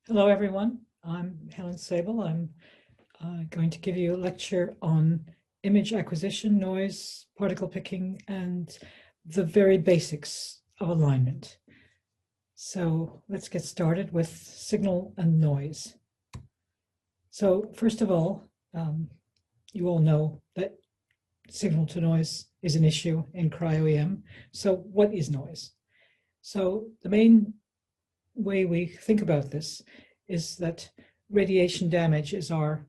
Hello, everyone. I'm Helen Saibil. I'm going to give you a lecture on image acquisition, noise, particle picking, and the very basics of alignment. So let's get started with signal and noise. So first of all, you all know that signal to noise is an issue in cryo-EM. So what is noise? So the main way we think about this is that radiation damage is our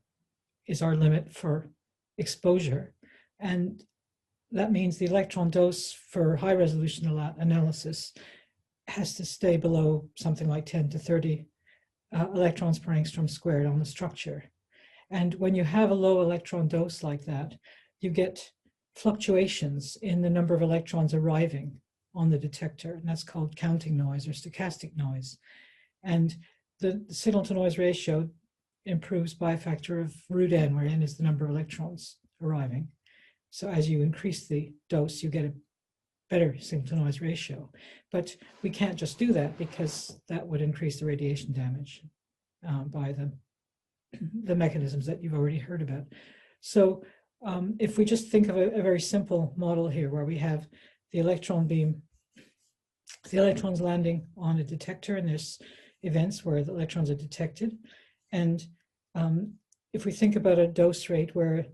limit for exposure, and that means the electron dose for high resolution analysis has to stay below something like 10 to 30 electrons per angstrom squared on the structure. And when you have a low electron dose like that, you get fluctuations in the number of electrons arriving on the detector, and that's called counting noise or stochastic noise. And the signal to noise ratio improves by a factor of root n, where n is the number of electrons arriving. So as you increase the dose, you get a better signal to noise ratio. But we can't just do that, because that would increase the radiation damage by the mechanisms that you've already heard about. So if we just think of a very simple model here, where we have the electron beam, the electrons landing on a detector, and there's events where the electrons are detected. And if we think about a dose rate where,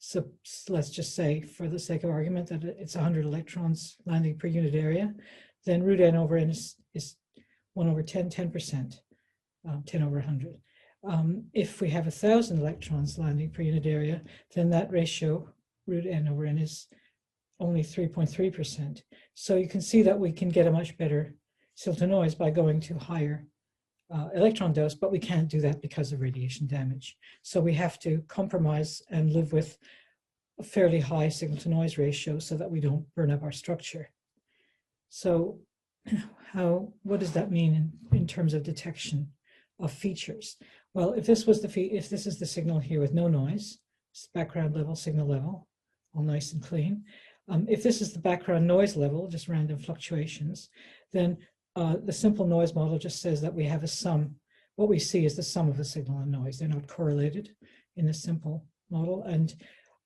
so let's just say, for the sake of argument, that it's 100 electrons landing per unit area, then root n over n is 1 over 10, 10%, 10 over 100. If we have 1,000 electrons landing per unit area, then that ratio, root n over n, is only 3.3%. So you can see that we can get a much better signal to noise by going to higher electron dose, but we can't do that because of radiation damage. So we have to compromise and live with a fairly high signal to noise ratio so that we don't burn up our structure. So what does that mean in terms of detection of features? Well, if this is the signal here with no noise, background level, signal level, all nice and clean. If this is the background noise level, just random fluctuations, then the simple noise model just says that we have a sum. What we see is the sum of the signal and noise. They're not correlated in the simple model. And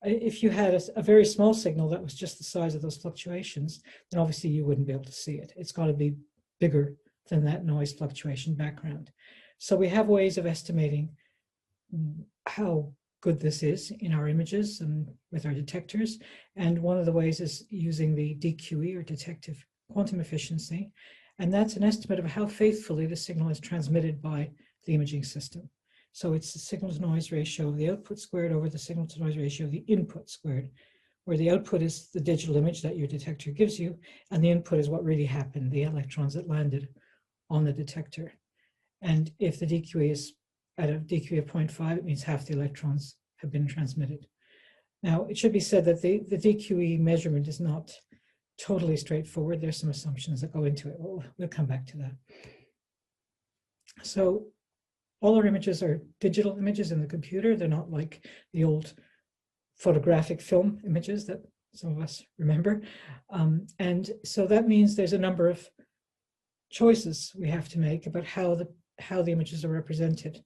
if you had a very small signal that was just the size of those fluctuations, then obviously you wouldn't be able to see it. It's got to be bigger than that noise fluctuation background. So we have ways of estimating how good this is in our images and with our detectors. And one of the ways is using the DQE, or detective quantum efficiency. And that's an estimate of how faithfully the signal is transmitted by the imaging system. So it's the signal to noise ratio of the output squared over the signal to noise ratio of the input squared, where the output is the digital image that your detector gives you, and the input is what really happened, the electrons that landed on the detector. And if the DQE is at a DQE of 0.5, it means half the electrons have been transmitted. Now, it should be said that the DQE measurement is not totally straightforward. There's some assumptions that go into it. We'll come back to that. So all our images are digital images in the computer. They're not like the old photographic film images that some of us remember. And so that means there's a number of choices we have to make about how the images are represented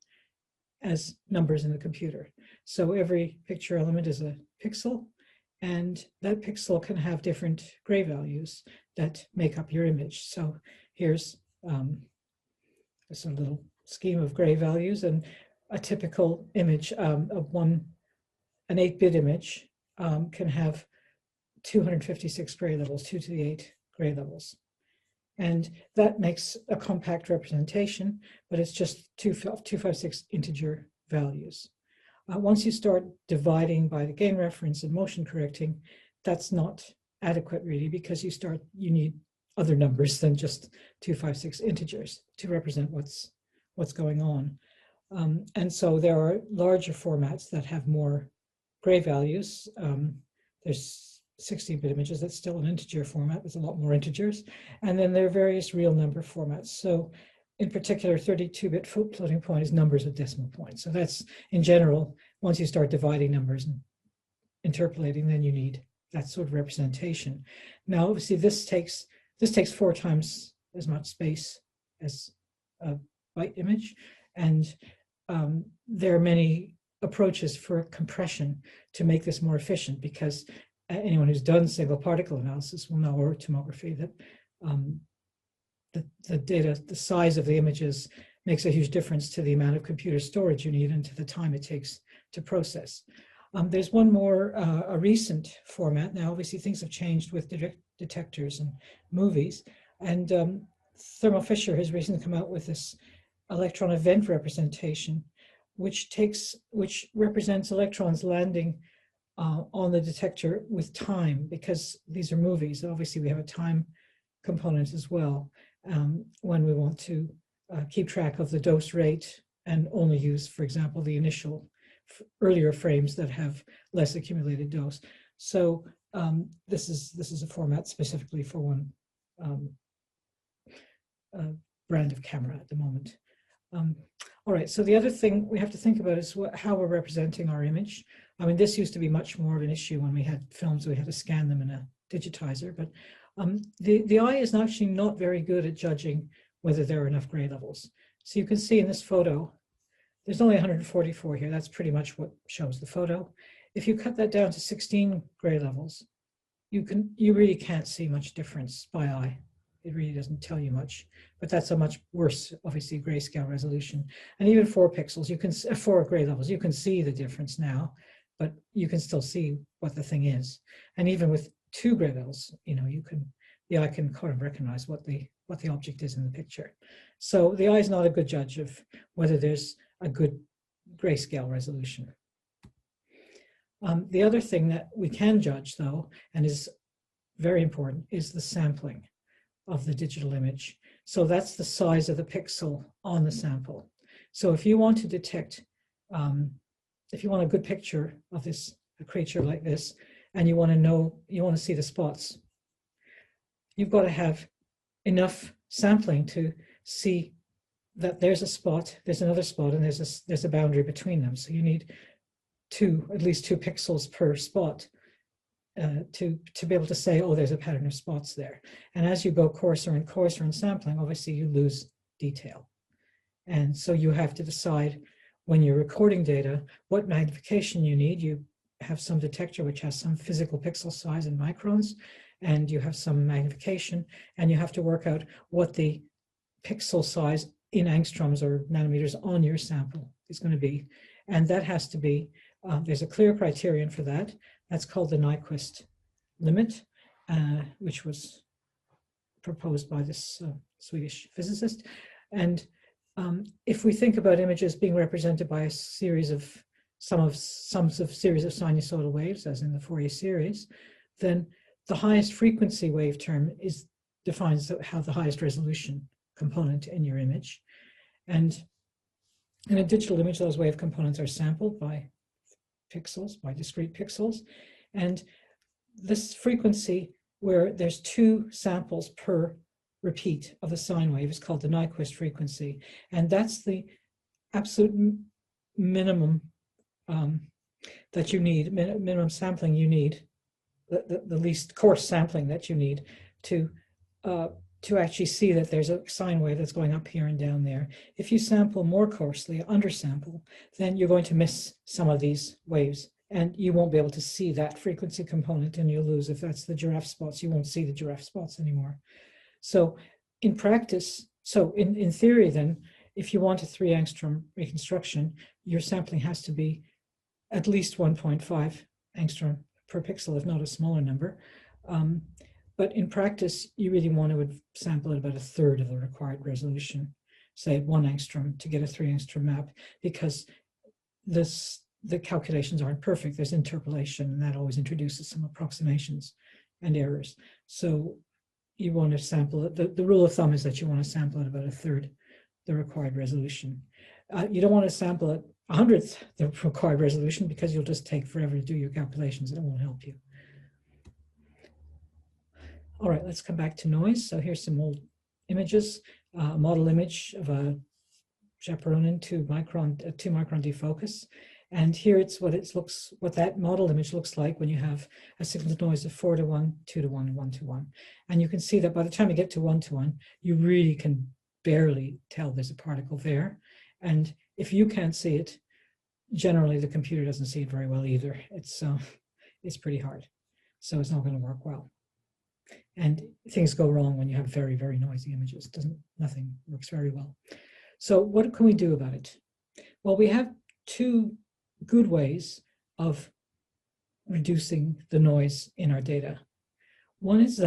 as numbers in the computer. So every picture element is a pixel, and that pixel can have different gray values that make up your image. So here's just a little scheme of gray values, and a typical image of an 8-bit image can have 256 gray levels, 2 to the 8 gray levels. And that makes a compact representation, but it's just 256 integer values. Once you start dividing by the gain reference and motion correcting, that's not adequate really, because you need other numbers than just 256 integers to represent what's going on. And so there are larger formats that have more gray values. There's 16-bit images, that's still an integer format with a lot more integers. And then there are various real number formats. So in particular, 32-bit floating point is numbers of decimal points. So that's, in general, once you start dividing numbers and interpolating, then you need that sort of representation. Now, obviously, this takes 4 times as much space as a byte image, And there are many approaches for compression to make this more efficient, because anyone who's done single particle analysis will know, or tomography, that the data, the size of the images makes a huge difference to the amount of computer storage you need and to the time it takes to process. There's one more, a recent format. Now, obviously, things have changed with detectors and movies. And Thermo Fisher has recently come out with this electron event representation, which represents electrons landing on the detector with time, because these are movies. Obviously, we have a time component as well when we want to keep track of the dose rate and only use, for example, the initial earlier frames that have less accumulated dose. So this is a format specifically for one brand of camera at the moment. All right, so the other thing we have to think about is how we're representing our image. I mean, this used to be much more of an issue when we had films, we had to scan them in a digitizer, but the eye is actually not very good at judging whether there are enough gray levels. So you can see in this photo, there's only 144 here. That's pretty much what shows the photo. If you cut that down to 16 gray levels, you really can't see much difference by eye. It really doesn't tell you much, but that's a much worse, obviously, grayscale resolution. And even 4 pixels, you can 4 gray levels, you can see the difference now, but you can still see what the thing is. And even with 2 gray levels, you know, the eye can kind of recognize what the object is in the picture. So the eye is not a good judge of whether there's a good grayscale resolution. The other thing that we can judge, though, and is very important, is the sampling of the digital image. So that's the size of the pixel on the sample. So if you want to detect, if you want a good picture of this, a creature like this, and you want to see the spots, you've got to have enough sampling to see that there's a spot, there's another spot, and there's a boundary between them. So you need at least 2 pixels per spot to be able to say, oh, there's a pattern of spots there. And as you go coarser and coarser in sampling, obviously you lose detail. And so you have to decide, when you're recording data, what magnification you need. You have some detector which has some physical pixel size in microns, and you have some magnification, and you have to work out what the pixel size in angstroms or nanometers on your sample is going to be. And that has to be, there's a clear criterion for that. That's called the Nyquist limit, which was proposed by this Swedish physicist. And if we think about images being represented by a series of sums of series of sinusoidal waves, as in the Fourier series, then the highest frequency wave term defines how the highest resolution component in your image. And in a digital image, those wave components are sampled by pixels, by discrete pixels. And this frequency, where there's 2 samples per repeat of the sine wave, is called the Nyquist frequency. And that's the absolute minimum that you need, minimum sampling you need, the least coarse sampling that you need to actually see that there's a sine wave that's going up here and down there. If you sample more coarsely, undersample, then you're going to miss some of these waves, and you won't be able to see that frequency component, and you'll lose. If that's the giraffe spots, you won't see the giraffe spots anymore. So in practice, in theory then, if you want a 3 angstrom reconstruction, your sampling has to be at least 1.5 angstrom per pixel, if not a smaller number. But in practice, you really want to sample at about 1/3 of the required resolution, say 1 angstrom to get a 3 angstrom map, because the calculations aren't perfect. There's interpolation, and that always introduces some approximations and errors. So you want to sample it. The rule of thumb is that you want to sample at about 1/3 the required resolution. You don't want to sample at 100th the required resolution, because you'll just take forever to do your calculations, and it won't help you. All right, let's come back to noise. So here's some old images, a model image of a chaperonin 2 micron defocus. And here it's what that model image looks like when you have a signal to noise of 4:1, 2:1, 1:1. And you can see that by the time you get to 1:1, you really can barely tell there's a particle there. And if you can't see it, generally the computer doesn't see it very well either. It's pretty hard. So it's not going to work well. And things go wrong when you have very, very noisy images. Nothing works very well. So what can we do about it? Well, we have two good ways of reducing the noise in our data. One is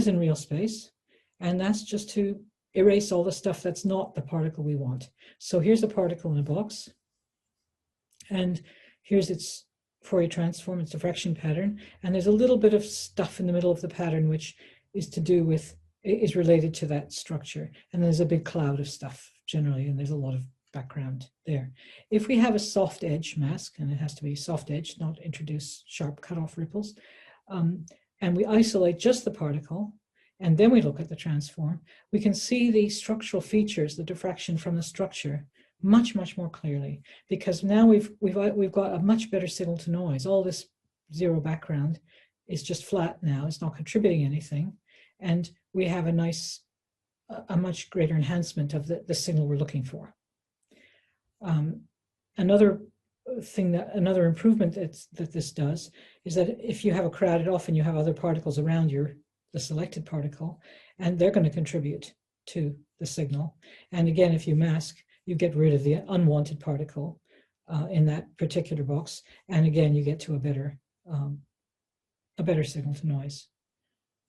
in real space, and that's just to erase all the stuff that's not the particle we want. So here's a particle in a box, and here's its Fourier transform, its diffraction pattern, and there's a little bit of stuff in the middle of the pattern which is related to that structure, and there's a big cloud of stuff generally, and there's a lot of background there. If we have a soft edge mask, and it has to be soft edge, not introduce sharp cutoff ripples, and we isolate just the particle, and then we look at the transform, we can see the structural features, the diffraction from the structure, much, much more clearly, because now we've got a much better signal to noise. All this zero background is just flat now. It's not contributing anything, and we have a much greater enhancement of the signal we're looking for. Another improvement that this does is that if you have a crowded, often you have other particles around the selected particle, and they're going to contribute to the signal. And again, if you mask, you get rid of the unwanted particle in that particular box, and again, you get to a better signal to noise.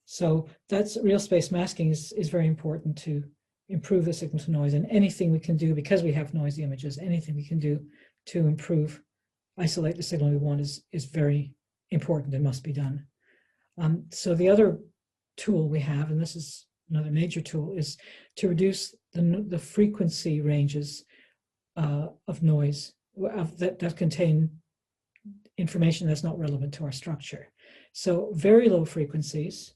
So that's real space masking is very important to improve the signal to noise, and anything we can do, because we have noisy images, anything we can do to isolate the signal we want is very important and must be done. So the other tool we have, and this is another major tool, is to reduce the frequency ranges of noise that contain information that's not relevant to our structure. So very low frequencies,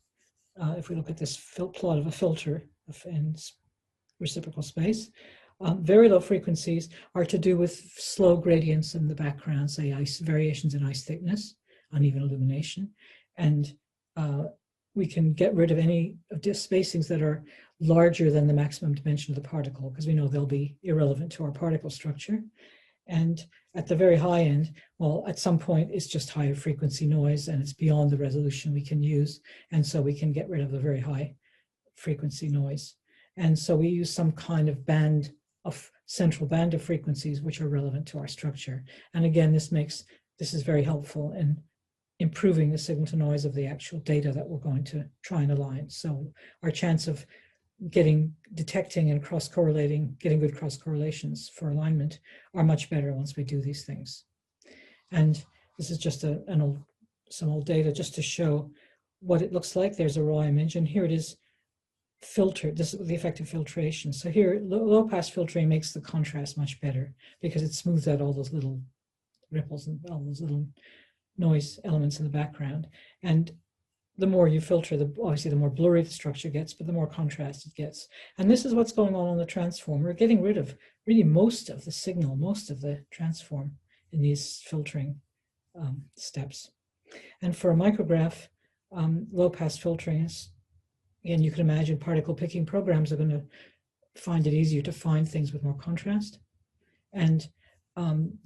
if we look at this plot of a filter in reciprocal space, very low frequencies are to do with slow gradients in the background, say variations in ice thickness, uneven illumination, and we can get rid of any of the spacings that are larger than the maximum dimension of the particle, because we know they'll be irrelevant to our particle structure. And at the very high end, well, at some point it's just higher frequency noise and it's beyond the resolution we can use, and so we can get rid of the very high frequency noise. And so we use some kind of central band of frequencies which are relevant to our structure. And again, this is very helpful in improving the signal to noise of the actual data that we're going to try and align. So our chance of detecting and cross-correlating, getting good cross-correlations for alignment are much better once we do these things. And this is just some old data just to show what it looks like. There's a raw image, and here it is filtered. This is the effective filtration. So here, low-pass filtering makes the contrast much better because it smooths out all those little ripples and all those little noise elements in the background. And the more you filter, obviously the more blurry the structure gets, but the more contrast it gets. And this is what's going on the transform. We're getting rid of really most of the signal, most of the transform in these filtering steps. And for a micrograph, low-pass filtering is, again, you can imagine particle picking programs are going to find it easier to find things with more contrast. And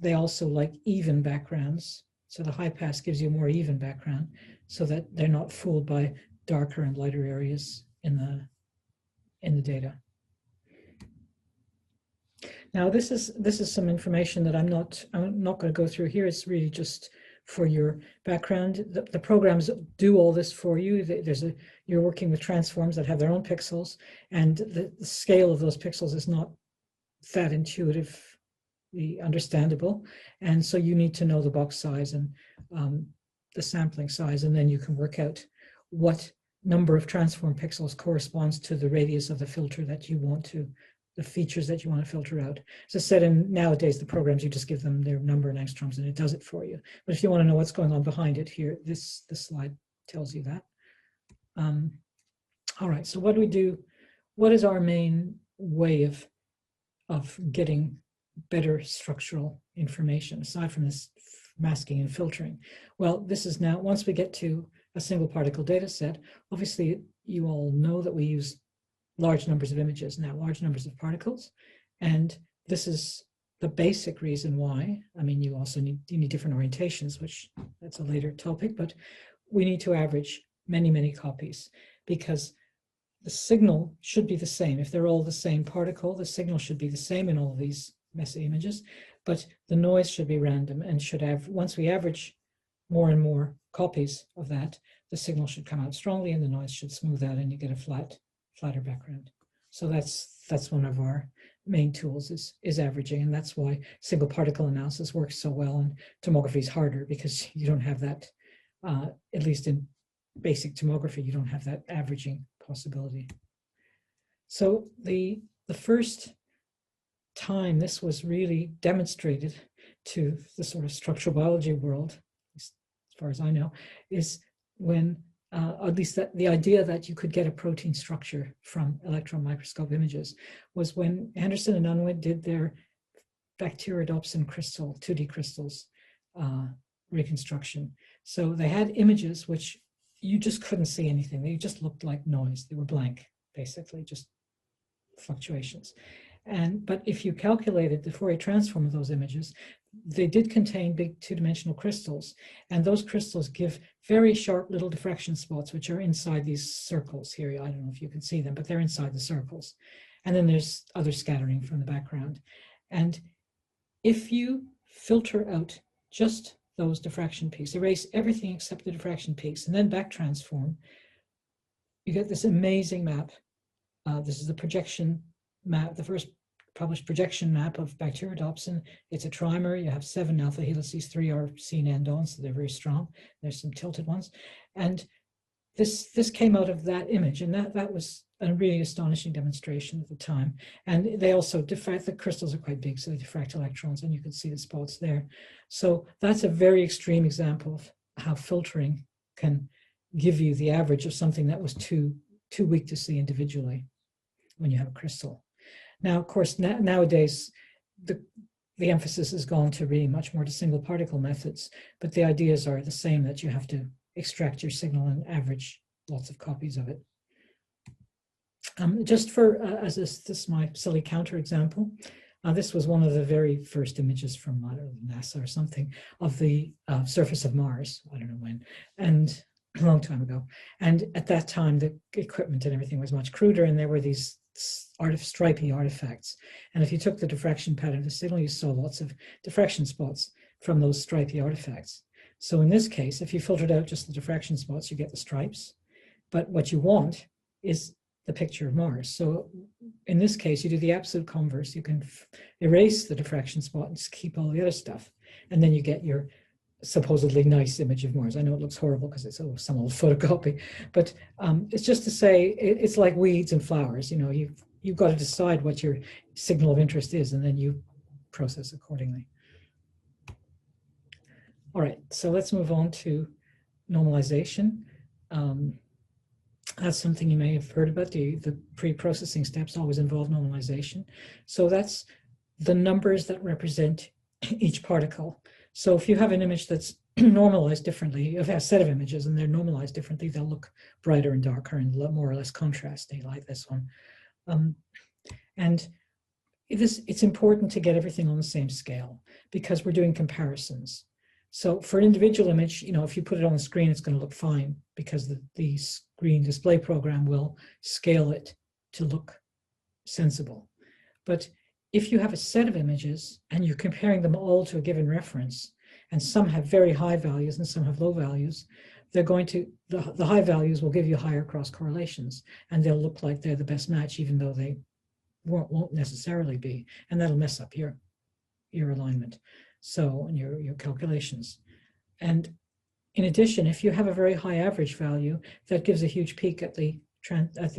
they also like even backgrounds. So the high pass gives you a more even background so that they're not fooled by darker and lighter areas in the data. Now this is some information that I'm not going to go through here. It's really just for your background. The programs do all this for you. You're working with transforms that have their own pixels, and the scale of those pixels is not that intuitively understandable, and so you need to know the box size and the sampling size, and then you can work out what number of transform pixels corresponds to the radius of the filter that you want to, the features that you want to filter out. As I said, nowadays the programs, you just give them their number in angstroms and it does it for you. But if you want to know what's going on behind it, here, this slide tells you that. All right, so what do we do? What is our main way of getting better structural information aside from this masking and filtering? Well, this is now, once we get to a single particle data set, obviously you all know that we use large numbers of images now, large numbers of particles, and this is the basic reason why. I mean, you also need different orientations, which that's a later topic, but we need to average many copies because the signal should be the same. If they're all the same particle, the signal should be the same in all of these messy images, but the noise should be random and should have, once we average more and more copies of that, the signal should come out strongly and the noise should smooth out and you get a flatter background. So that's one of our main tools is averaging, and that's why single particle analysis works so well and tomography is harder, because you don't have that, at least in basic tomography, you don't have that averaging possibility. So the first time this was really demonstrated to the sort of structural biology world, as far as I know, is when at least that the idea that you could get a protein structure from electron microscope images was when Anderson and Unwin did their bacteriodopsin crystal, 2D crystals reconstruction. So they had images which you just couldn't see anything. They just looked like noise. They were blank, basically, just fluctuations. But if you calculated the Fourier transform of those images, they did contain big two-dimensional crystals, and those crystals give very sharp little diffraction spots, which are inside these circles here. I don't know if you can see them, but they're inside the circles. And then there's other scattering from the background. And if you filter out just those diffraction peaks, erase everything except the diffraction peaks, and then back transform, you get this amazing map. This is the projection map, the first published projection map of bacteriodopsin. It's a trimer. You have 7 alpha helices, 3 are seen end-on, so they're very strong. There's some tilted ones. And this came out of that image, and that was a really astonishing demonstration at the time. And they also diffract, the crystals are quite big, so they diffract electrons, and you can see the spots there. So that's a very extreme example of how filtering can give you the average of something that was too weak to see individually when you have a crystal. Now, of course, nowadays, the emphasis has gone to really much more to single particle methods, but the ideas are the same, that you have to extract your signal and average lots of copies of it. Just for, as this my silly counter example, this was one of the very first images from, I don't know, NASA or something, of the surface of Mars, I don't know when, and a long time ago. And at that time, the equipment and everything was much cruder, and there were these stripy artifacts. And if you took the diffraction pattern of the signal, you saw lots of diffraction spots from those stripy artifacts. So in this case, if you filtered out just the diffraction spots, you get the stripes. But what you want is the picture of Mars. So in this case, you do the absolute converse. You can erase the diffraction spot and just keep all the other stuff. And then you get your supposedly nice image of Mars. I know it looks horrible because it's some old photocopy, but it's just to say it's like weeds and flowers. You know, you've got to decide what your signal of interest is, and then you process accordingly. All right, so let's move on to normalization. That's something you may have heard about. The pre-processing steps always involve normalization. So that's the numbers that represent each particle. So if you have an image that's normalized differently, you have a set of images and they're normalized differently, they'll look brighter and darker and more or less contrasty, like this one. And it's important to get everything on the same scale because we're doing comparisons. So for an individual image, you know, if you put it on the screen, it's going to look fine because the screen display program will scale it to look sensible. But if you have a set of images and you're comparing them all to a given reference, and some have very high values and some have low values, they're going to, the high values will give you higher cross correlations, and they'll look like they're the best match, even though they won't necessarily be, and that'll mess up your alignment. So, and your calculations. And in addition, if you have a very high average value, that gives a huge peak at the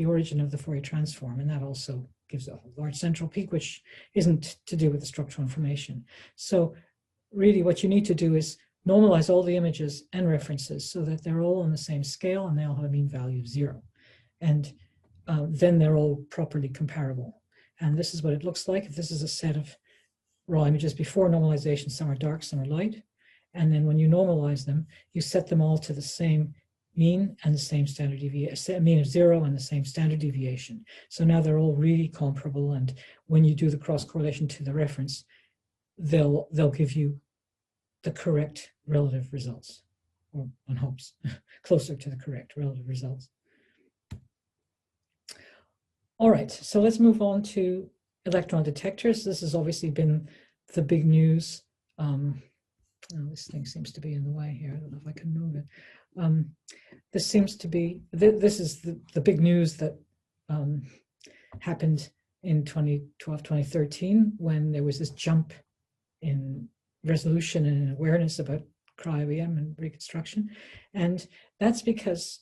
origin of the Fourier transform, and that also gives a large central peak, which isn't to do with the structural information. So really what you need to do is normalize all the images and references so that they're all on the same scale and they all have a mean value of 0. And then they're all properly comparable. And this is what it looks like. If this is a set of raw images before normalization, some are dark, some are light. And then when you normalize them, you set them all to the same mean and the same standard deviation, mean of 0 and the same standard deviation. So now they're all really comparable, and when you do the cross correlation to the reference, they'll give you the correct relative results, or one hopes closer to the correct relative results. All right, so let's move on to electron detectors. This has obviously been the big news. Oh, this thing seems to be in the way here. I don't know if I can move it. This seems to be, this is the big news that happened in 2012, 2013, when there was this jump in resolution and awareness about cryo-EM and reconstruction. And that's because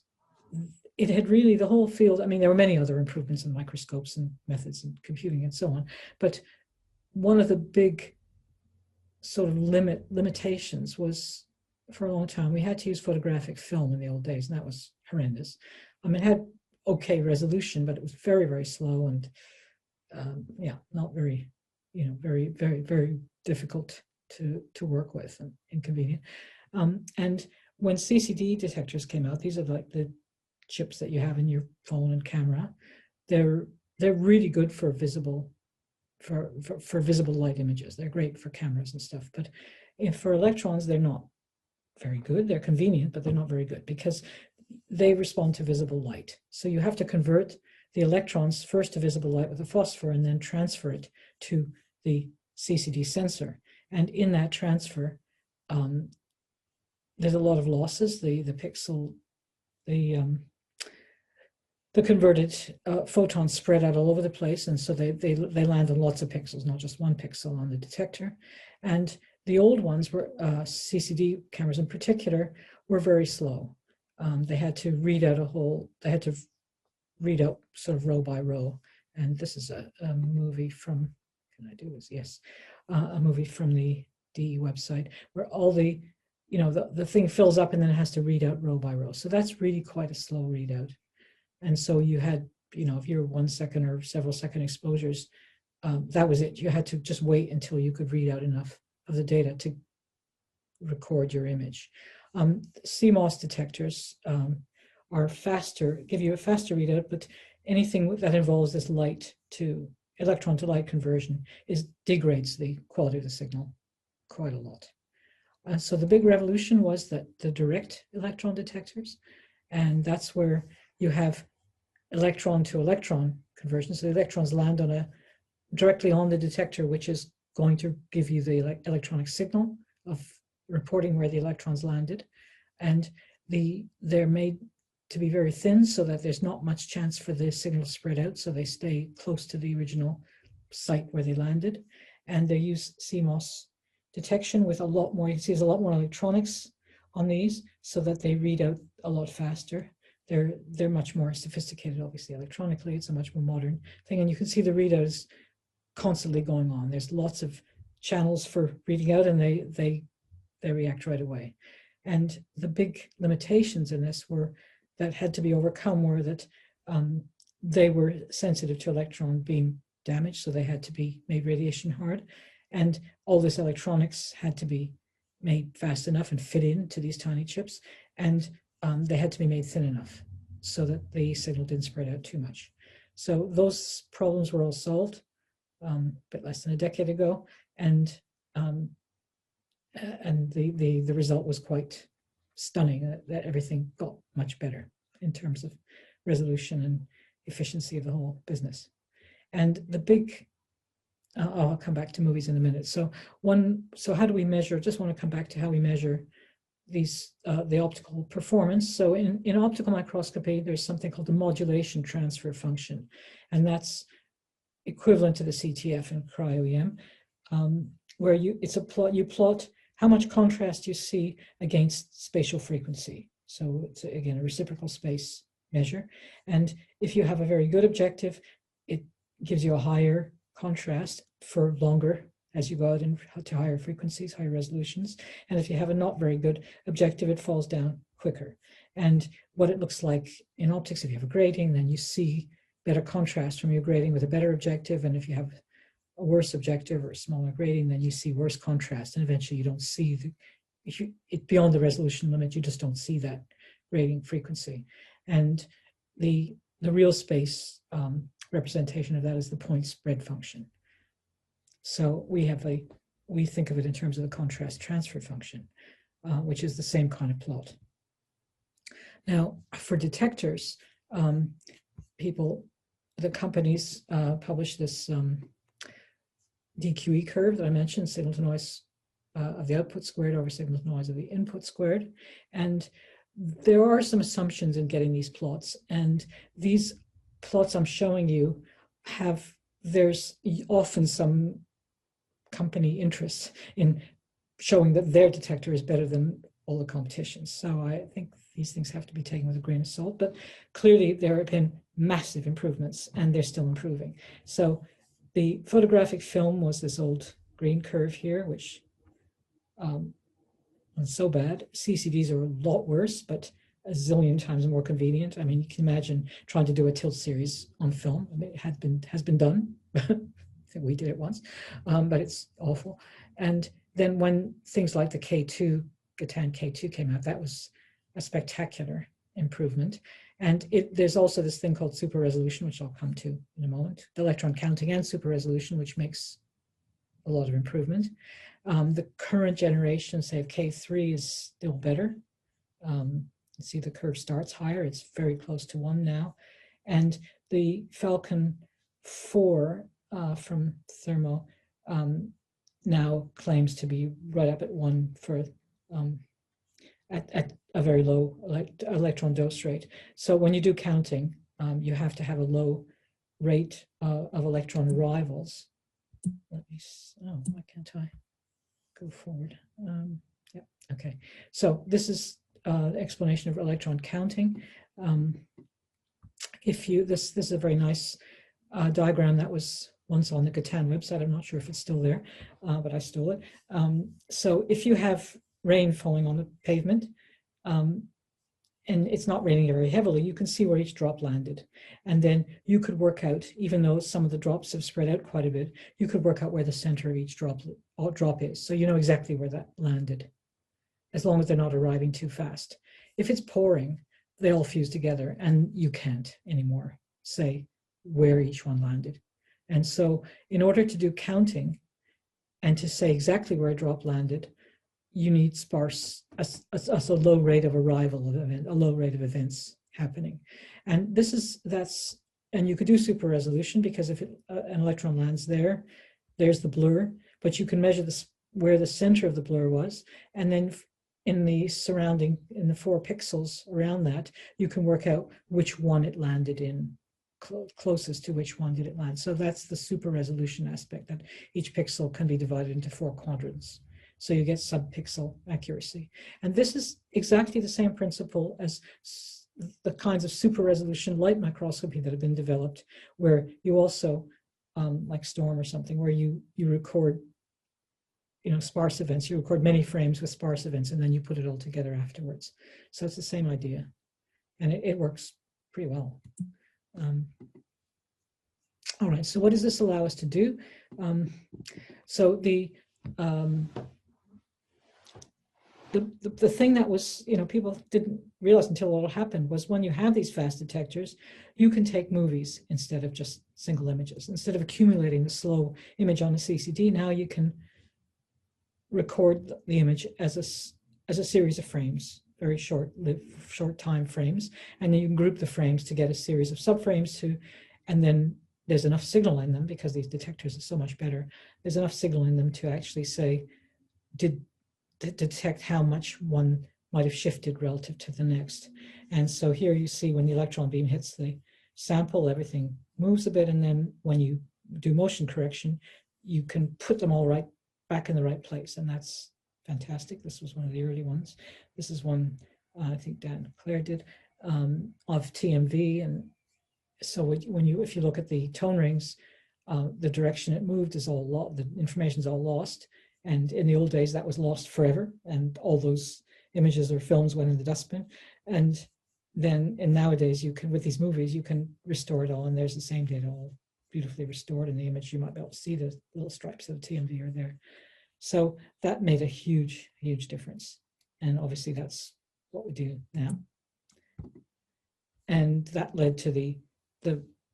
it had really, the whole field, I mean, there were many other improvements in microscopes and methods and computing and so on, but one of the big sort of limitations was, for a long time, we had to use photographic film in the old days, and that was horrendous. It had okay resolution, but it was very, very slow, and yeah, not very, very, very, very difficult to work with and inconvenient. And when CCD detectors came out, these are like the chips that you have in your phone and camera. They're really good for visible light images. They're great for cameras and stuff, but for electrons, they're not very good. They're convenient, but they're not very good because they respond to visible light. So you have to convert the electrons first to visible light with a phosphor and then transfer it to the CCD sensor. And in that transfer, there's a lot of losses. The pixel, the converted photons spread out all over the place, and so they land on lots of pixels, not just one pixel on the detector. And the old ones were, CCD cameras in particular, were very slow. They had to read out sort of row by row. And this is a movie from, can I do this? Yes, a movie from the DE website where all the, the thing fills up and then it has to read out row by row. So that's really quite a slow readout. And so you had, if you're 1 second or several second exposures, that was it. You had to just wait until you could read out enough of the data to record your image. CMOS detectors are faster, give you a faster readout, but anything that involves this electron to light conversion degrades the quality of the signal quite a lot. So the big revolution was that the direct electron detectors, and that's where you have electron to electron conversion. So the electrons land directly on the detector, which is going to give you the electronic signal of reporting where the electrons landed. And they're made to be very thin so that there's not much chance for the signal to spread out, so they stay close to the original site where they landed. And they use CMOS detection with a lot more, you can see there's a lot more electronics on these so that they read out a lot faster. They're much more sophisticated, obviously, electronically. It's a much more modern thing. And you can see the readout is constantly going on. There's lots of channels for reading out, and they react right away. And the big limitations in this that had to be overcome were that they were sensitive to electron beam damage, so they had to be made radiation hard. And all this electronics had to be made fast enough and fit into these tiny chips. And they had to be made thin enough so that the signal didn't spread out too much. So those problems were all solved a bit less than a decade ago, and the result was quite stunning. That everything got much better in terms of resolution and efficiency of the whole business. And the big, I'll come back to movies in a minute. So how do we measure? Just want to come back to how we measure these the optical performance. So in optical microscopy, there's something called the modulation transfer function, and that's equivalent to the CTF in cryo-EM, where you plot how much contrast you see against spatial frequency. So it's again a reciprocal space measure, and if you have a very good objective, it gives you a higher contrast for longer as you go out into higher frequencies, higher resolutions. And if you have a not very good objective, it falls down quicker. And what it looks like in optics, if you have a grating, then you see better contrast from your grating with a better objective. And if you have a worse objective or a smaller grating, then you see worse contrast. And eventually you don't see it beyond the resolution limit, you just don't see that rating frequency. And the real space representation of that is the point spread function. So we think of it in terms of the contrast transfer function, which is the same kind of plot. Now, for detectors, the companies publish this DQE curve that I mentioned, signal to noise of the output squared over signal to noise of the input squared. And there are some assumptions in getting these plots. And these plots I'm showing you there's often some company interest in showing that their detector is better than all the competition. So I think these things have to be taken with a grain of salt, but clearly there have been massive improvements and they're still improving. So the photographic film was this old green curve here, which was so bad. CCDs are a lot worse, but a zillion times more convenient. I mean, you can imagine trying to do a tilt series on film. I mean, it has been done. I think we did it once, but it's awful. And then when things like the K2, Gatan K2 came out, that was a spectacular improvement. And there's also this thing called super resolution, which I'll come to in a moment, the electron counting and super resolution, which makes a lot of improvement. The current generation, say of K3, is still better. You see the curve starts higher. It's very close to 1 now. And the Falcon 4 from Thermo now claims to be right up at 1 for at a very low electron dose rate. So when you do counting, you have to have a low rate of electron arrivals. Let me, oh, why can't I go forward? Yep, okay. So this is the explanation of electron counting. This is a very nice diagram that was once on the Gatan website. I'm not sure if it's still there, but I stole it. So if you have rain falling on the pavement, and it's not raining very heavily, you can see where each drop landed. And then you could work out, even though some of the drops have spread out quite a bit, you could work out where the center of each drop is. So you know exactly where that landed, as long as they're not arriving too fast. If it's pouring, they all fuse together and you can't anymore say where each one landed. And so in order to do counting and to say exactly where a drop landed, you need sparse, a low rate of arrival of event, a low rate of events happening. And and you could do super resolution, because if an electron lands there, there's the blur, but you can measure where the center of the blur was. And then in the 4 pixels around that, you can work out which one it landed in, closest to which one did it land. So that's the super resolution aspect, that each pixel can be divided into 4 quadrants. So you get sub-pixel accuracy. And this is exactly the same principle as the kinds of super resolution light microscopy that have been developed, where you also, like STORM or something, where you record sparse events. You record many frames with sparse events, and then you put it all together afterwards. So it's the same idea. And it works pretty well. All right, so what does this allow us to do? So the thing that was, people didn't realize until it all happened, was when you have these fast detectors, you can take movies instead of just single images. Instead of accumulating the slow image on a CCD, now you can record the image as a series of frames, very short time frames, and then you can group the frames to get a series of subframes and then there's enough signal in them, because these detectors are so much better. There's enough signal in them to actually say, detect how much one might have shifted relative to the next. And so here you see when the electron beam hits the sample, everything moves a bit, and then when you do motion correction, you can put them all right back in the right place, and that's fantastic. This was one of the early ones. This is one I think Dan Clare did of TMV, and so if you look at the tone rings, the direction it moved is the information is all lost. And in the old days, that was lost forever, and all those images or films went in the dustbin. And then, nowadays, with these movies, you can restore it all, and there's the same data all beautifully restored in the image. You might be able to see the little stripes of the TMV are there. So that made a huge, huge difference. And obviously, that's what we do now. And that led to the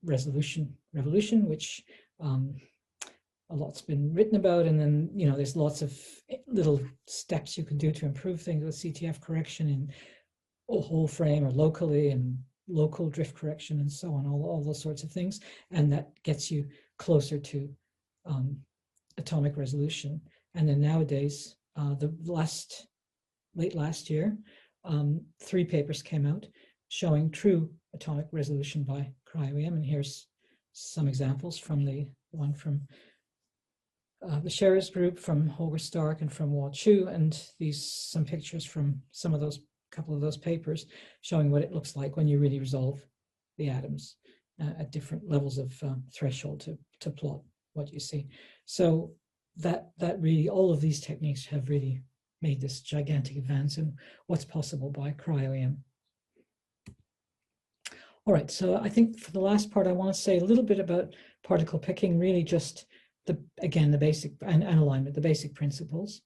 resolution revolution, which a lot's been written about. And then, you know, there's lots of little steps you can do to improve things with CTF correction in a whole frame or locally, and local drift correction and so on, all those sorts of things. And that gets you closer to atomic resolution. And then nowadays, late last year, 3 papers came out showing true atomic resolution by Cryo-EM. And here's some examples from the one from the Scherer's group, from Holger Stark and from Hua Chu, and some pictures from some of those, couple of those papers, showing what it looks like when you really resolve the atoms at different levels of threshold to plot what you see. So that really, all of these techniques have really made this gigantic advance in what's possible by Cryo-EM. All right, so I think for the last part, I want to say a little bit about particle picking, really just again, the basic and alignment, the basic principles.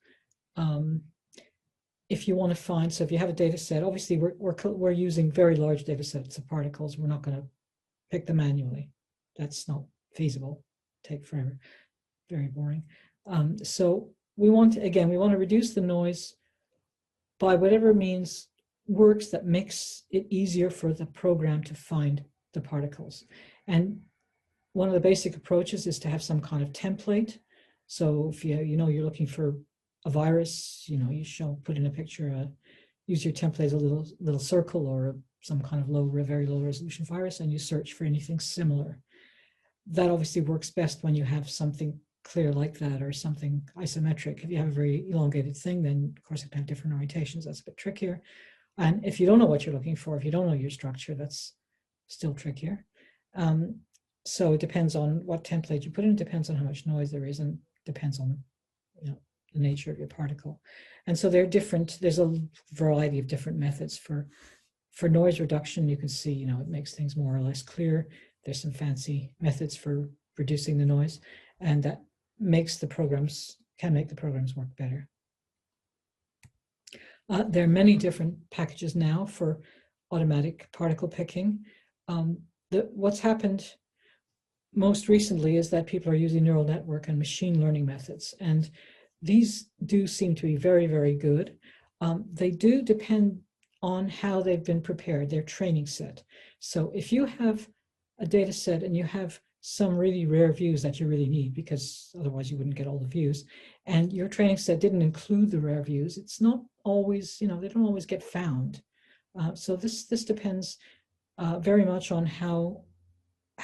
If you want to find, so if you have a data set, obviously we're using very large data sets of particles. We're not going to pick them manually. That's not feasible. Take forever. Very boring. So we want to reduce the noise by whatever means works that makes it easier for the program to find the particles. And one of the basic approaches is to have some kind of template. So if you're looking for a virus, you put in a picture, use your template as a little circle or some kind of very low resolution virus, and you search for anything similar. That obviously works best when you have something clear like that, or something isometric. If you have a very elongated thing, then of course it can have different orientations. That's a bit trickier. And if you don't know what you're looking for, if you don't know your structure, that's still trickier. So it depends on what template you put in, depends on how much noise there is, and depends on the nature of your particle. And so there's a variety of different methods for noise reduction. You can see, it makes things more or less clear. There's some fancy methods for reducing the noise, and that can make the programs work better. There are many different packages now for automatic particle picking. What's happened most recently is that people are using neural network and machine learning methods, and these do seem to be very, very good. They do depend on how they've been prepared, their training set. So if you have a data set and you have some really rare views that you really need, because otherwise you wouldn't get all the views, and your training set didn't include the rare views, it's not always, they don't always get found. So this depends very much on how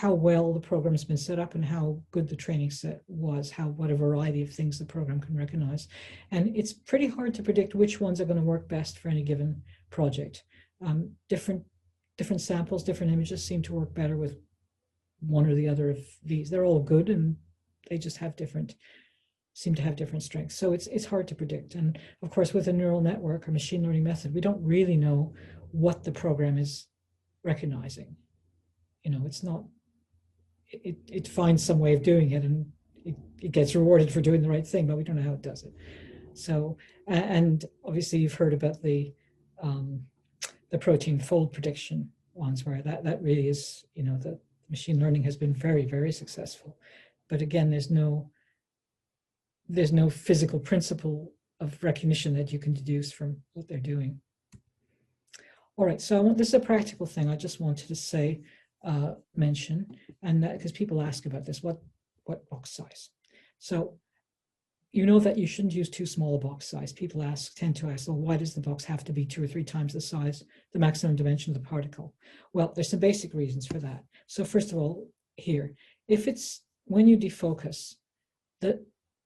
well the program has been set up and how good the training set was, what a variety of things the program can recognize. And it's pretty hard to predict which ones are going to work best for any given project. Different samples, different images seem to work better with one or the other of these. They're all good, and they just seem to have different strengths. So it's hard to predict. And of course, with a neural network or machine learning method, we don't really know what the program is recognizing. It's not, it finds some way of doing it, and it gets rewarded for doing the right thing, but we don't know how it does it. So, and obviously you've heard about the protein fold prediction ones, where that really is, the machine learning has been very, very successful. But again, there's no physical principle of recognition that you can deduce from what they're doing. All right, so this is a practical thing I just wanted to say, mention, and that because people ask about this, what box size? So that you shouldn't use too small a box size. People tend to ask, well, why does the box have to be 2 or 3 times the size, the maximum dimension of the particle? Well, there's some basic reasons for that. So first of all, here, if it's when you defocus, that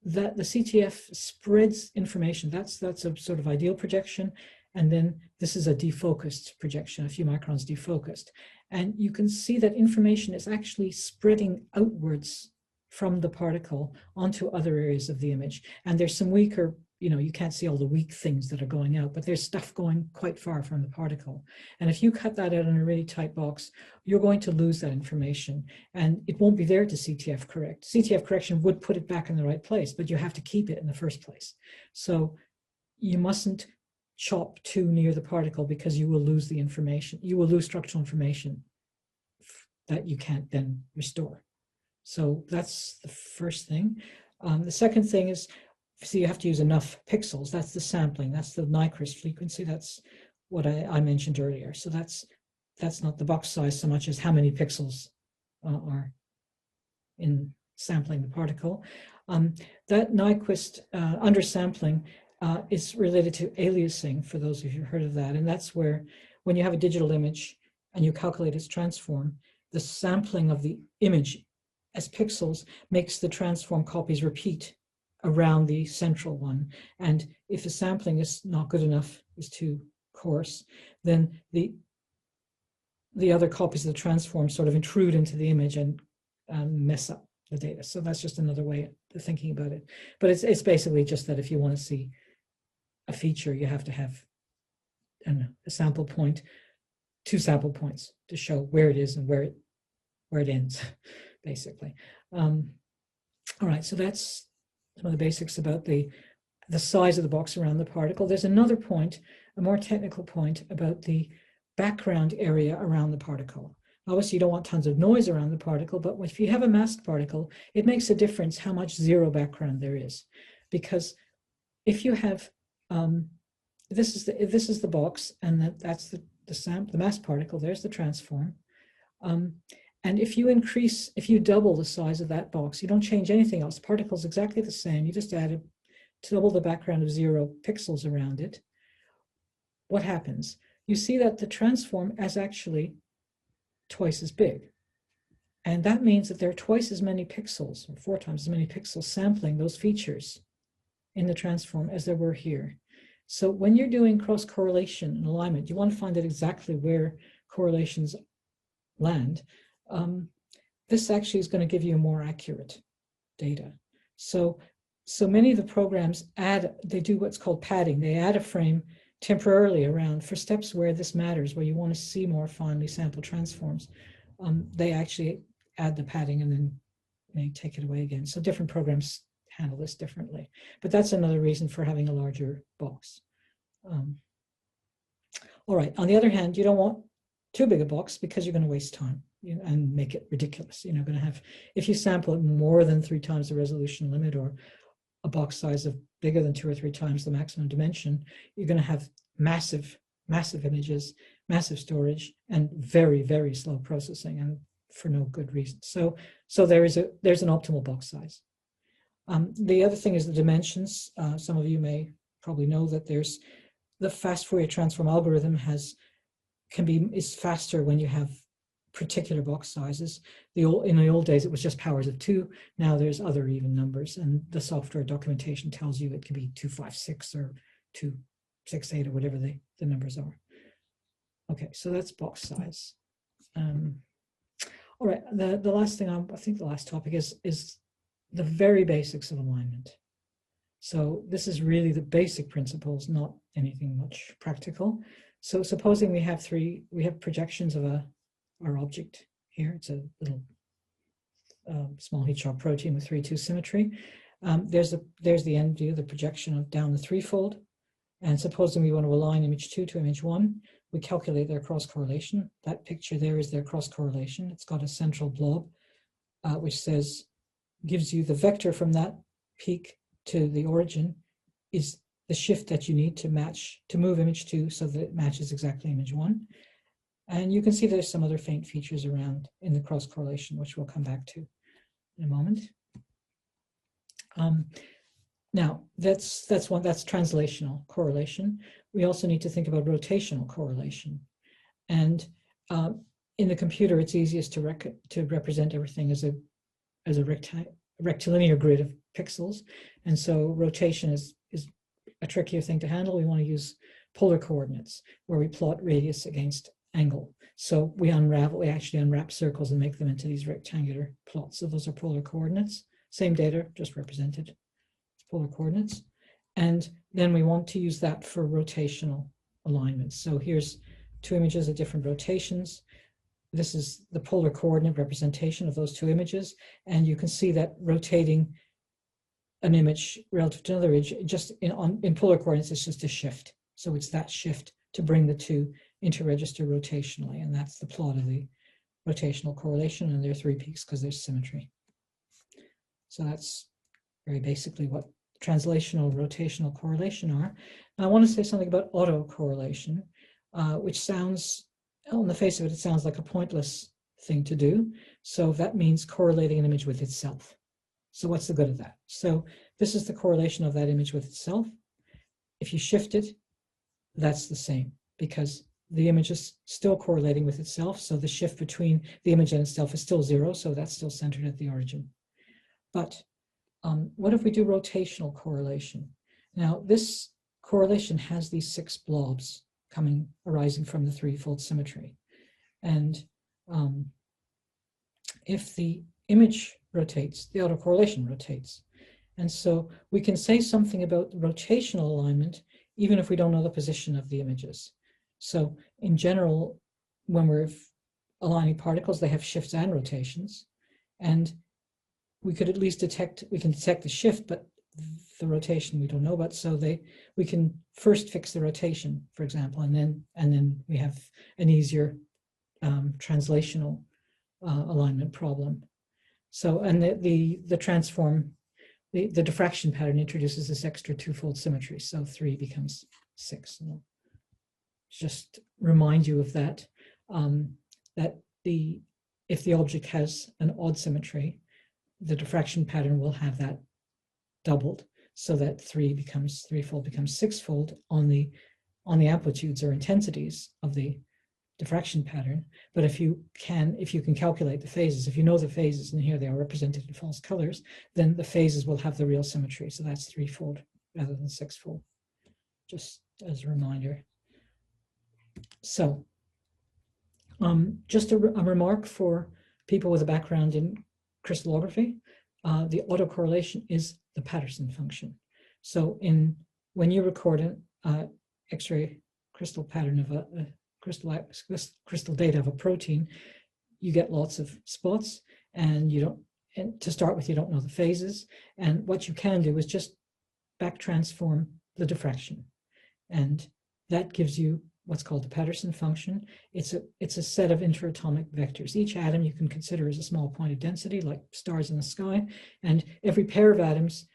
the CTF spreads information. That's a sort of ideal projection. And then this is a defocused projection, a few microns defocused. And you can see that information is actually spreading outwards from the particle onto other areas of the image. And there's some weaker, you can't see all the weak things that are going out, but there's stuff going quite far from the particle. And if you cut that out in a really tight box, you're going to lose that information, and it won't be there to CTF correct. CTF correction would put it back in the right place, but you have to keep it in the first place. So you mustn't chop too near the particle, because you will lose the information. You will lose structural information that you can't then restore. So that's the first thing. The second thing is, so you have to use enough pixels. That's the sampling. That's the Nyquist frequency. That's what I mentioned earlier. So that's not the box size so much as how many pixels are in sampling the particle. That Nyquist undersampling is related to aliasing, for those of you who've heard of that. And that's where, when you have a digital image and you calculate its transform, the sampling of the image as pixels makes the transform copies repeat around the central one. And if the sampling is not good enough, is too coarse, then the other copies of the transform sort of intrude into the image and mess up the data. So that's just another way of thinking about it. But it's basically just that if you want to see a feature, you have to have a sample point, 2 sample points to show where it is and where it ends, basically. All right, so that's some of the basics about the size of the box around the particle. There's another point, a more technical point, about the background area around the particle. Obviously, you don't want tons of noise around the particle, but if you have a masked particle, it makes a difference how much zero background there is. Because if you have, this is the box, and that's the masked particle, there's the transform. And if you double the size of that box, you don't change anything else. The particle is exactly the same. You just added double the background of 0 pixels around it. What happens? You see that the transform is actually twice as big. And that means that there are twice as many pixels, or 4 times as many pixels, sampling those features in the transform as there were here. So when you're doing cross-correlation and alignment, you want to find out exactly where correlations land. This actually is going to give you more accurate data. So many of the programs they do what's called padding. They add a frame temporarily around for steps where this matters, where you want to see more finely sampled transforms. They actually add the padding and then they take it away again. So different programs handle this differently. But that's another reason for having a larger box. All right, on the other hand, you don't want too big a box because you're going to waste time and make it ridiculous. You're going to have, if you sample it more than 3 times the resolution limit, or a box size of bigger than 2 or 3 times the maximum dimension, you're going to have massive images, massive storage, and very, very slow processing, and for no good reason. So there's an optimal box size. The other thing is the dimensions. Some of you may probably know that there's the fast Fourier transform algorithm is faster when you have particular box sizes. In the old days, it was just powers of 2. Now there's other even numbers, and the software documentation tells you it can be 256 or 268 or whatever the numbers are. Okay, so that's box size. All right, the last thing, I think the last topic is the very basics of alignment. So this is really the basic principles, not anything much practical. So supposing we have projections of our object here. It's a little small heat shock protein with 3-2 symmetry. There's the end view, the projection of down the threefold. And supposing we want to align image 2 to image 1, we calculate their cross correlation. That picture there is their cross correlation. It's got a central blob, which gives you the vector from that peak to the origin is the shift that you need to move image 2 so that it matches exactly image 1. And you can see there's some other faint features around in the cross correlation, which we'll come back to in a moment. Now that's translational correlation. We also need to think about rotational correlation. And in the computer, it's easiest to represent everything as a rectilinear grid of pixels. And so rotation is a trickier thing to handle. We want to use polar coordinates where we plot radius against angle. So we actually unwrap circles and make them into these rectangular plots. So those are polar coordinates. Same data, just represented as polar coordinates. And then we want to use that for rotational alignments. So here's 2 images of different rotations. This is the polar coordinate representation of those 2 images. And you can see that rotating an image relative to another image, just in polar coordinates, it's just a shift. So it's that shift to bring the two interregister rotationally, and that's the plot of the rotational correlation, and there are 3 peaks because there's symmetry. So that's very basically what translational rotational correlation are. Now I want to say something about autocorrelation, which sounds, on the face of it, it sounds like a pointless thing to do. So that means correlating an image with itself. So what's the good of that? So this is the correlation of that image with itself. If you shift it, that's the same, because the image is still correlating with itself. So the shift between the image and itself is still 0. So that's still centered at the origin. But what if we do rotational correlation? Now, this correlation has these 6 blobs arising from the threefold symmetry. And if the image rotates, the autocorrelation rotates. And so we can say something about rotational alignment even if we don't know the position of the images. So in general, when we're aligning particles, they have shifts and rotations. And we could at least detect the shift, but the rotation we don't know about. So we can first fix the rotation, for example, and then we have an easier translational alignment problem. So, and the transform, the diffraction pattern introduces this extra twofold symmetry. So 3 becomes 6. And I'll just remind you of that, that if the object has an odd symmetry, the diffraction pattern will have that doubled, so that threefold becomes 6-fold on the amplitudes or intensities of the diffraction pattern. But if you can calculate the phases, if you know the phases, and here they are represented in false colors, then the phases will have the real symmetry. So that's 3-fold rather than 6-fold, just as a reminder. So just a remark for people with a background in crystallography, the autocorrelation is the Patterson function. So when you record an X-ray crystal pattern of a crystal data of a protein, you get lots of spots, and to start with, you don't know the phases. And what you can do is just back transform the diffraction, and that gives you what's called the Patterson function. It's a set of interatomic vectors. Each atom you can consider as a small point of density, like stars in the sky, and every pair of atoms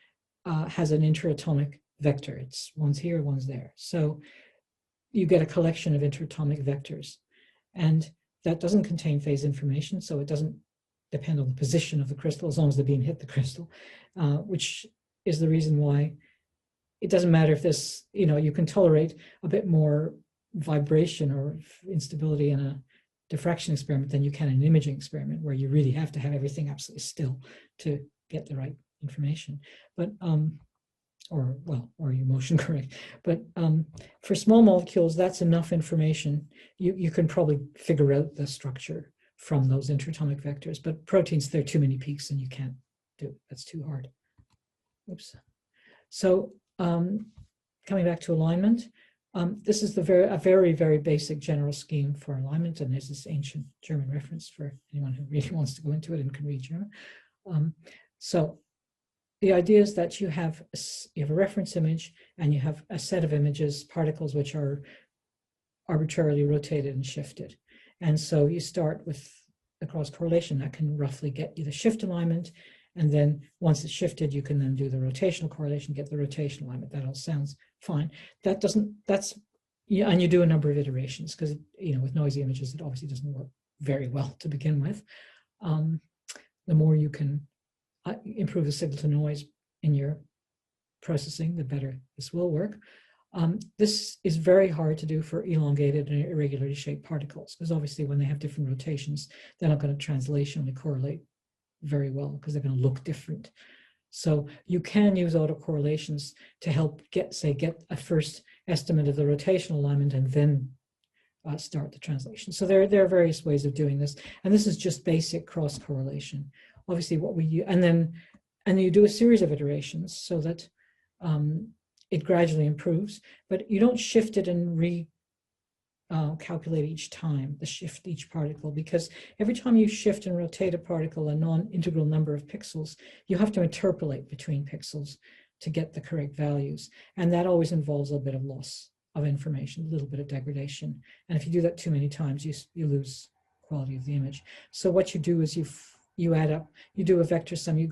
has an interatomic vector. One's here, one's there. So you get a collection of interatomic vectors, and that doesn't contain phase information, so it doesn't depend on the position of the crystal as long as the beam hit the crystal, which is the reason why it doesn't matter if this, you can tolerate a bit more vibration or instability in a diffraction experiment than you can in an imaging experiment, where you really have to have everything absolutely still to get the right information. But or your motion correct. But for small molecules, that's enough information. You can probably figure out the structure from those interatomic vectors. But proteins, there are too many peaks, and you can't do it. That's too hard. Oops. So coming back to alignment, this is a very, very basic general scheme for alignment, and there's this ancient German reference for anyone who really wants to go into it and can read German. So the idea is that you have a reference image, and you have a set of images, particles, which are arbitrarily rotated and shifted. And so you start with the cross correlation that can roughly get you the shift alignment. And then once it's shifted, you can then do the rotational correlation, get the rotational alignment. That all sounds fine. And you do a number of iterations, because, with noisy images, it obviously doesn't work very well to begin with. The more you can improve the signal to noise in your processing, the better this will work. This is very hard to do for elongated and irregularly shaped particles, because obviously when they have different rotations, they're not going to translationally correlate very well, because they're going to look different. So you can use autocorrelations to help get a first estimate of the rotational alignment, and then start the translation. So there are various ways of doing this, and this is just basic cross correlation. Obviously, and then you do a series of iterations so that it gradually improves, but you don't shift it and calculate each time, shift each particle, because every time you shift and rotate a particle a non-integral number of pixels, you have to interpolate between pixels to get the correct values, and that always involves a bit of loss of information, a little bit of degradation. And if you do that too many times, you lose quality of the image. So what you do is you add up, you do a vector sum, you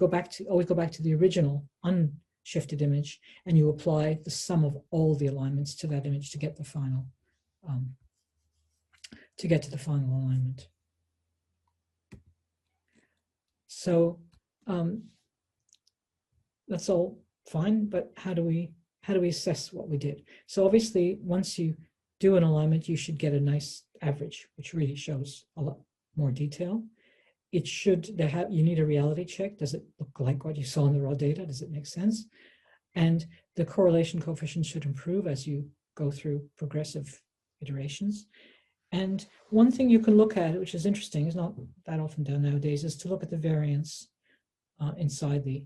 always go back to the original unshifted image, and you apply the sum of all the alignments to that image to get the final, to get to the final alignment. So that's all fine, but how do we assess what we did? So obviously, once you do an alignment, you should get a nice average, which really shows a lot more detail. It should, you need a reality check. Does it look like what you saw in the raw data? Does it make sense? And the correlation coefficient should improve as you go through progressive iterations. And one thing you can look at, which is interesting, is not that often done nowadays, is to look at the variance inside the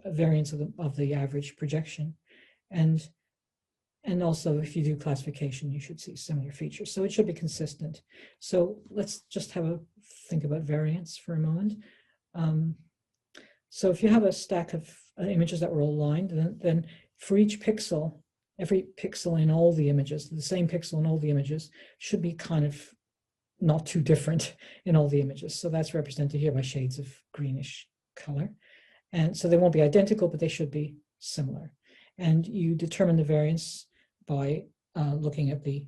variance of the average projection. And also, if you do classification, you should see similar features. So it should be consistent. So let's just have a think about variance for a moment. So if you have a stack of images that were aligned, then for each pixel, every pixel in all the images, the same pixel in all the images, should be kind of not too different in all the images. So that's represented here by shades of greenish color. And so they won't be identical, but they should be similar. And you determine the variance by looking at the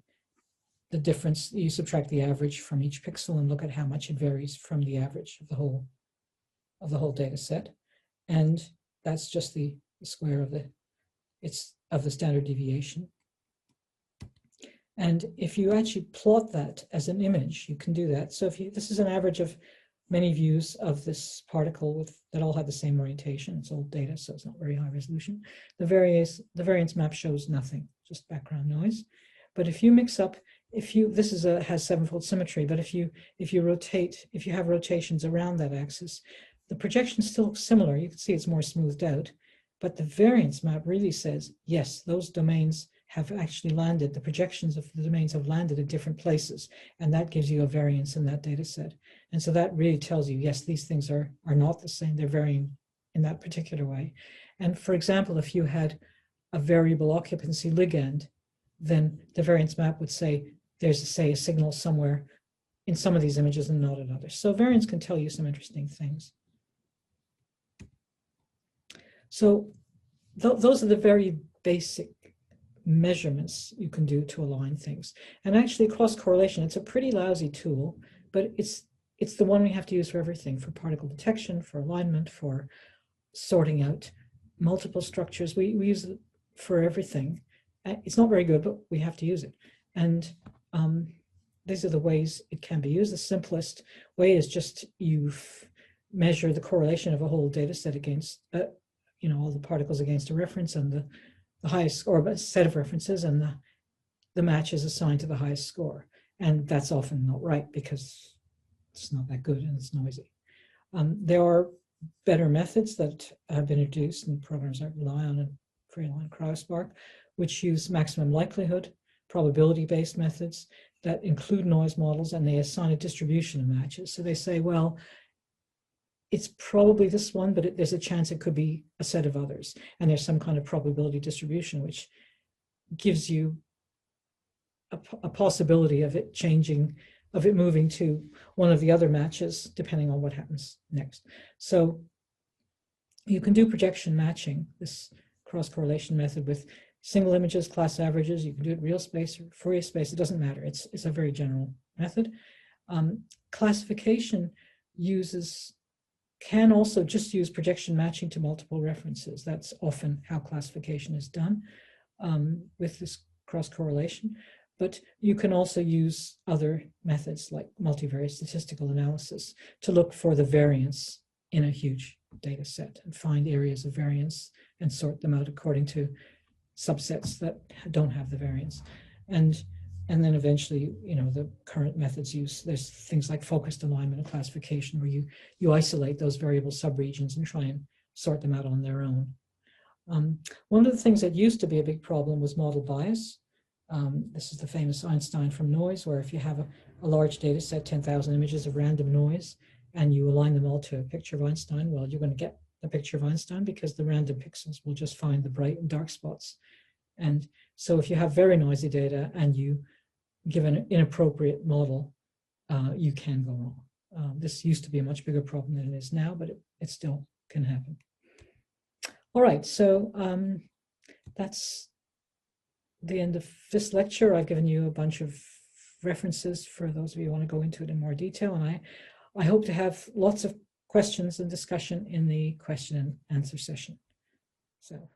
difference. You subtract the average from each pixel and look at how much it varies from the average of the whole data set. And that's just the square of the standard deviation. And if you actually plot that as an image, you can do that. So this is an average of many views of this particle that all have the same orientation. It's old data, so it's not very high resolution. The variance map shows nothing, just background noise. But if you mix up, this has sevenfold symmetry, but if you have rotations around that axis, the projection still looks similar. You can see it's more smoothed out, but the variance map really says, yes, those domains have actually landed, the projections of the domains have landed at different places, and that gives you a variance in that data set. And so that really tells you, yes, these things are not the same, they're varying in that particular way. And for example, if you had a variable occupancy ligand, then the variance map would say there's, say, a signal somewhere in some of these images and not in others. So variance can tell you some interesting things. So those are the very basic measurements you can do to align things. And actually, cross correlation, it's a pretty lousy tool, but it's the one we have to use for everything, for particle detection, for alignment, for sorting out multiple structures. We use it for everything. It's not very good, but we have to use it. And these are the ways it can be used. The simplest way is just you measure the correlation of a whole data set against, all the particles against a reference, and the highest score, but a set of references, and the match is assigned to the highest score. And that's often not right because it's not that good and it's noisy. There are better methods that have been introduced in programs that rely on Freeline Cryospark, which use maximum likelihood, probability-based methods that include noise models, and they assign a distribution of matches. So they say, well, it's probably this one, but there's a chance it could be a set of others. And there's some kind of probability distribution, which gives you a possibility of it changing, of it moving to one of the other matches, depending on what happens next. So you can do projection matching, this cross-correlation method, with single images, class averages. You can do it real space or Fourier space. It doesn't matter. It's a very general method. Classification can also just use projection matching to multiple references. That's often how classification is done with this cross-correlation. But you can also use other methods like multivariate statistical analysis to look for the variance in a huge data set and find areas of variance and sort them out according to subsets that don't have the variance. And then eventually, the current methods there's things like focused alignment and classification, where you isolate those variable subregions and try and sort them out on their own. One of the things that used to be a big problem was model bias. This is the famous Einstein from noise, where if you have a large data set, 10,000 images of random noise, and you align them all to a picture of Einstein, well, you're going to get the picture of Einstein because the random pixels will just find the bright and dark spots And so if you have very noisy data and you give an inappropriate model, you can go wrong. This used to be a much bigger problem than it is now, but it still can happen. All right, so that's the end of this lecture. I've given you a bunch of references for those of you who want to go into it in more detail, and I hope to have lots of questions and discussion in the question and answer session. So